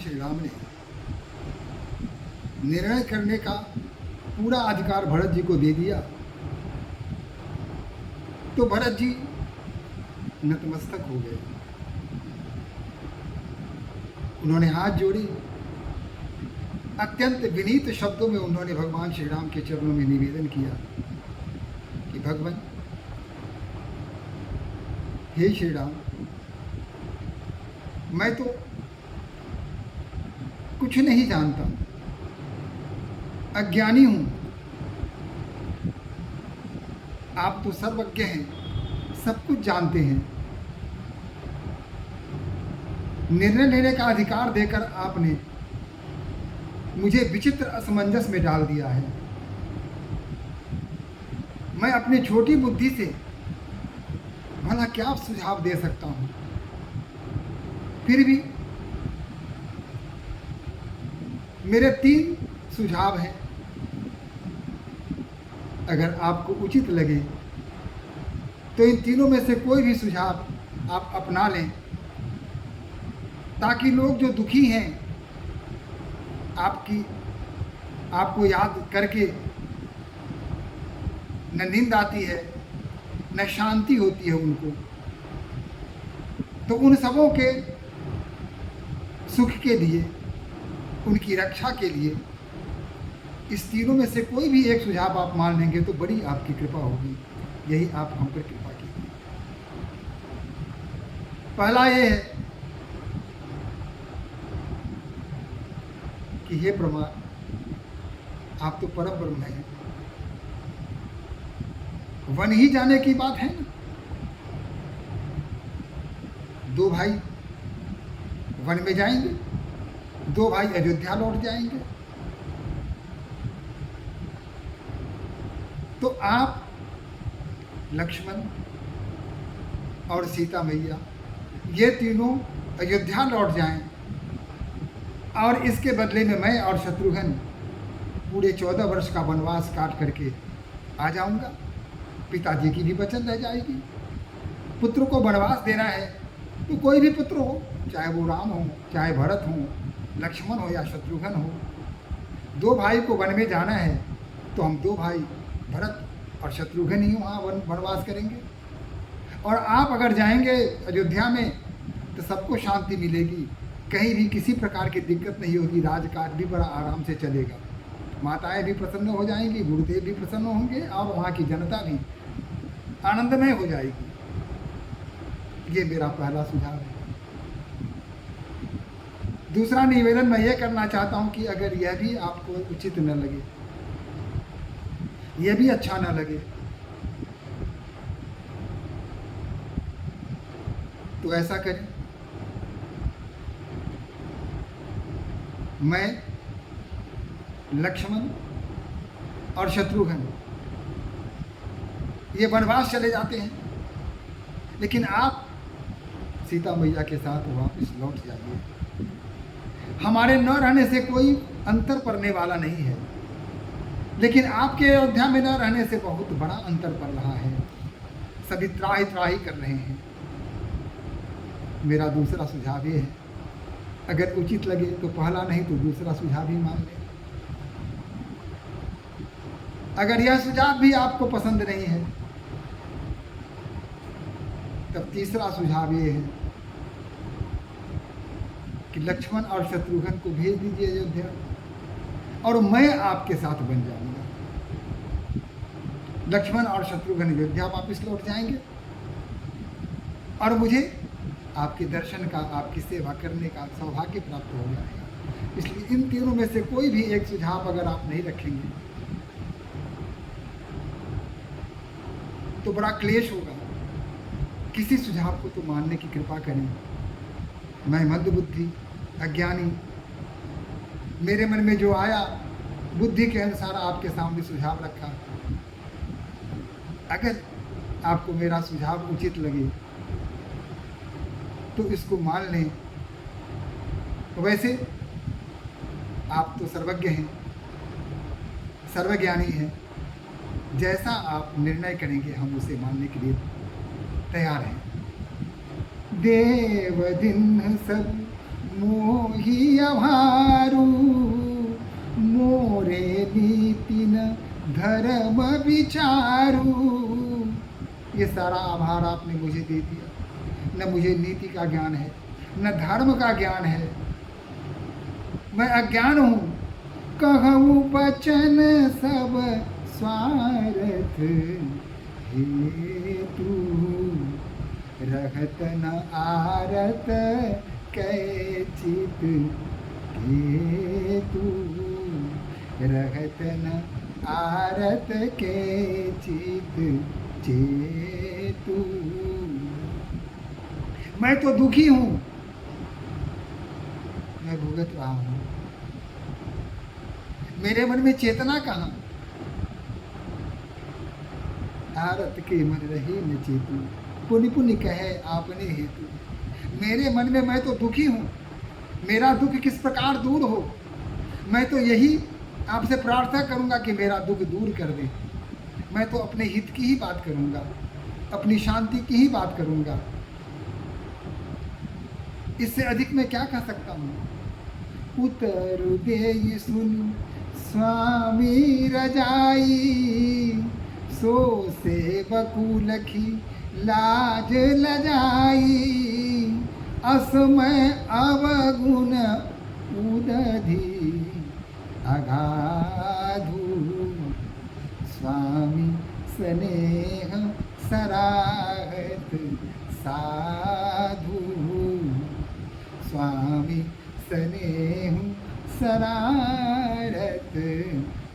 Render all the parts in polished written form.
श्री राम ने निर्णय करने का पूरा अधिकार भरत जी को दे दिया, तो भरत जी नतमस्तक हो गए। उन्होंने हाथ जोड़े, अत्यंत विनीत शब्दों में उन्होंने भगवान श्री राम के चरणों में निवेदन किया कि भगवान, हे श्री राम, मैं तो कुछ नहीं जानता, अज्ञानी हूं। आप तो सर्वज्ञ हैं, सब कुछ जानते हैं। निर्णय लेने का अधिकार देकर आपने मुझे विचित्र असमंजस में डाल दिया है। मैं अपनी छोटी बुद्धि से भला क्या सुझाव दे सकता हूं? फिर भी मेरे 3 सुझाव हैं। अगर आपको उचित लगे तो इन तीनों में से कोई भी सुझाव आप अपना लें, ताकि लोग जो दुखी हैं, आपको याद करके न नींद आती है न शांति होती है उनको, तो उन सबों के सुख के लिए, उनकी रक्षा के लिए इस तीनों में से कोई भी एक सुझाव आप मान लेंगे तो बड़ी आपकी कृपा होगी। यही आप हम पर कृपा कीजिए। पहला ये है कि हे ब्रह्मा, आप तो परम ब्रह्म हैं। वन ही जाने की बात है ना। 2 भाई वन में जाएंगे, 2 भाई अयोध्या लौट जाएंगे। तो आप लक्ष्मण और सीता मैया ये तीनों अयोध्या लौट जाएं, और इसके बदले में मैं और शत्रुघ्न पूरे 14 वर्ष का वनवास काट करके आ जाऊंगा। पिताजी की भी वचन रह जाएगी। पुत्र को वनवास देना है तो कोई भी पुत्र हो, चाहे वो राम हो, चाहे भरत हो, लक्ष्मण हो या शत्रुघ्न हो, 2 भाई को वन में जाना है तो हम 2 भाई भरत और शत्रुघ्न ही वहाँ वनवास करेंगे। और आप अगर जाएंगे अयोध्या में तो सबको शांति मिलेगी, कहीं भी किसी प्रकार की दिक्कत नहीं होगी, राजकाज भी बड़ा आराम से चलेगा, माताएं भी प्रसन्न हो जाएंगी, गुरुदेव भी प्रसन्न होंगे और वहाँ की जनता भी आनंदमय हो जाएगी। ये मेरा पहला सुझाव है। दूसरा निवेदन मैं ये करना चाहता हूँ कि अगर यह भी आपको उचित न लगे, यह भी अच्छा न लगे, तो ऐसा करें, मैं, लक्ष्मण और शत्रुघ्न ये वनवास चले जाते हैं, लेकिन आप सीता मैया के साथ वापस लौट जाइए। हमारे न रहने से कोई अंतर पड़ने वाला नहीं है, लेकिन आपके अयोध्या में न रहने से बहुत बड़ा अंतर पड़ रहा है। सभी त्राही त्राही कर रहे हैं। मेरा दूसरा सुझाव ये है, अगर उचित लगे तो पहला नहीं तो दूसरा सुझाव ही मान लें। अगर यह सुझाव भी आपको पसंद नहीं है तब तीसरा सुझाव ये है कि लक्ष्मण और शत्रुघ्न को भेज दीजिए अयोध्या और मैं आपके साथ बन जाऊंगा। लक्ष्मण और शत्रुघ्न अयोध्या वापस लौट जाएंगे और मुझे आपके दर्शन का, आपकी सेवा करने का सौभाग्य प्राप्त हो जाएगा। इसलिए इन तीनों में से कोई भी एक सुझाव अगर आप नहीं रखेंगे तो बड़ा क्लेश होगा। किसी सुझाव को तो मानने की कृपा करें। मैं मंदबुद्धि, अज्ञानी, मेरे मन में जो आया बुद्धि के अनुसार आपके सामने सुझाव रखा। अगर आपको मेरा सुझाव उचित लगे तो इसको मान लें। वैसे आप तो सर्वज्ञ हैं, सर्वज्ञानी हैं। जैसा आप निर्णय करेंगे हम उसे मानने के लिए तैयार हैं। देव दिन सब मोही अभारू मोरे नीति न धर्म विचारू। ये सारा आभार आपने मुझे दे दिया। न मुझे नीति का ज्ञान है, न धर्म का ज्ञान है, मैं अज्ञान हूँ। कहूँ बचन सब स्वार्थ हेतु रहत न आरत कै चित हेतु रहत न आरत के चित चेतु। मैं तो दुखी हूँ, मैं भुगत रहा हूँ। मेरे मन में चेतना कहाँ? आरत के मन रहे न चेतु, पुनि पुनि कहे आपने हेतु। मेरे मन में मैं तो दुखी हूँ, मेरा दुख किस प्रकार दूर हो। मैं तो यही आपसे प्रार्थना करूँगा कि मेरा दुख दूर कर दे। मैं तो अपने हित की ही बात करूँगा, अपनी शांति की ही बात करूँगा। इससे अधिक मैं क्या कह सकता हूँ। उतर दे सुन स्वामी रजाई, सो सेवकु लखी लाज लजाई। असमय अवगुण उदधि अगाधु, स्वामी स्नेह सराहत साधु। स्वामी स्नेह सरारत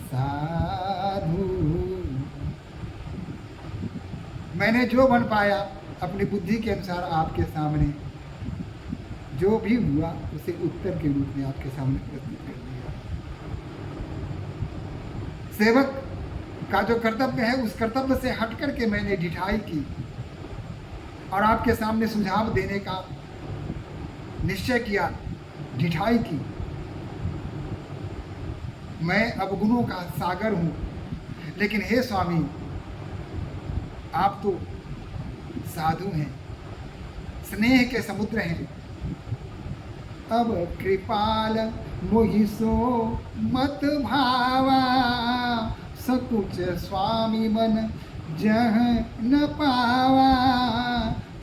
साधु। मैंने जो बन पाया अपनी बुद्धि के अनुसार आपके सामने जो भी हुआ उसे उत्तर के रूप में आपके सामने प्रस्तुत कर दिया। सेवक का जो कर्तव्य है उस कर्तव्य से हट करके मैंने ढिठाई की और आपके सामने सुझाव देने का निश्चय किया, ढिठाई की। मैं अवगुणों का सागर हूँ, लेकिन हे स्वामी आप तो साधु हैं, स्नेह के समुद्र हैं। अब कृपाल मोहि सो मत भावा, सकुच स्वामी मन जह न पावा।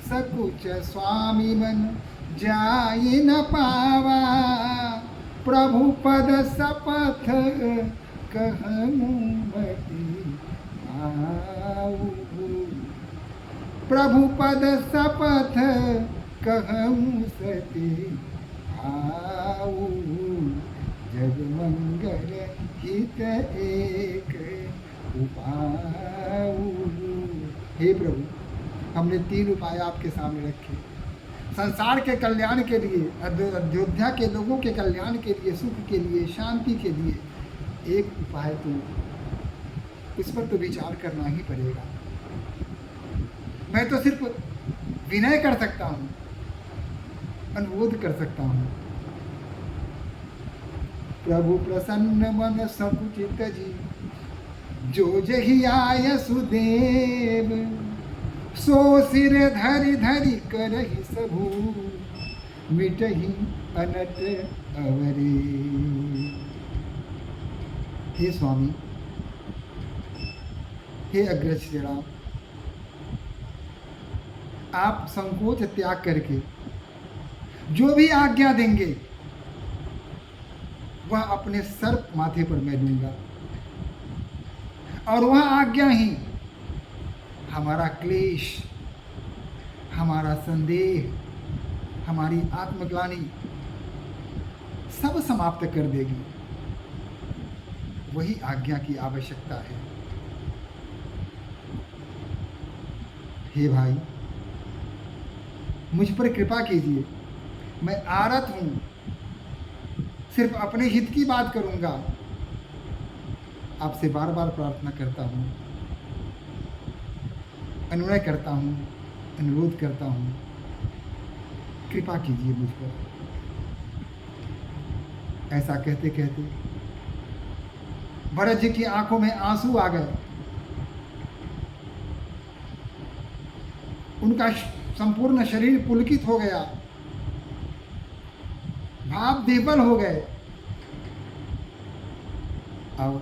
सकुच स्वामी मन जाय न पावा, प्रभु पद शपथ कहूँ मति आऊ। प्रभु पद शपथ कहूँ सती आऊ। जग मंगल हित एक उपाऊ। हे प्रभु, हमने 3 उपाय आपके सामने रखे। संसार के कल्याण के लिए, अयोध्या के लोगों के कल्याण के लिए, सुख के लिए, शांति के लिए एक उपाय तो इस पर तो विचार करना ही पड़ेगा। मैं तो सिर्फ विनय कर सकता हूँ, अनुरोध कर सकता हूँ। प्रभु प्रसन्न मन सकुचित जी, जो जही आय सुदेव। सो सिर धरि धरि करहि सबू, मिटहि अनट अवरे। हे स्वामी, हे अग्रज श्री राम, आप संकोच त्याग करके जो भी आज्ञा देंगे वह अपने सर माथे पर मैं लूंगा, और वह आज्ञा ही हमारा क्लेश, हमारा संदेह, हमारी आत्मग्लानि सब समाप्त कर देगी। वही आज्ञा की आवश्यकता है। हे भाई, मुझ पर कृपा कीजिए। मैं आरत हूँ, सिर्फ अपने हित की बात करूँगा। आपसे बार बार प्रार्थना करता हूँ, अनुनय करता हूँ, अनुरोध करता हूँ, कृपा कीजिए मुझ पर। ऐसा कहते कहते भरत जी की आंखों में आंसू आ गए। उनका संपूर्ण शरीर पुलकित हो गया। भाव विह्वल हो गए और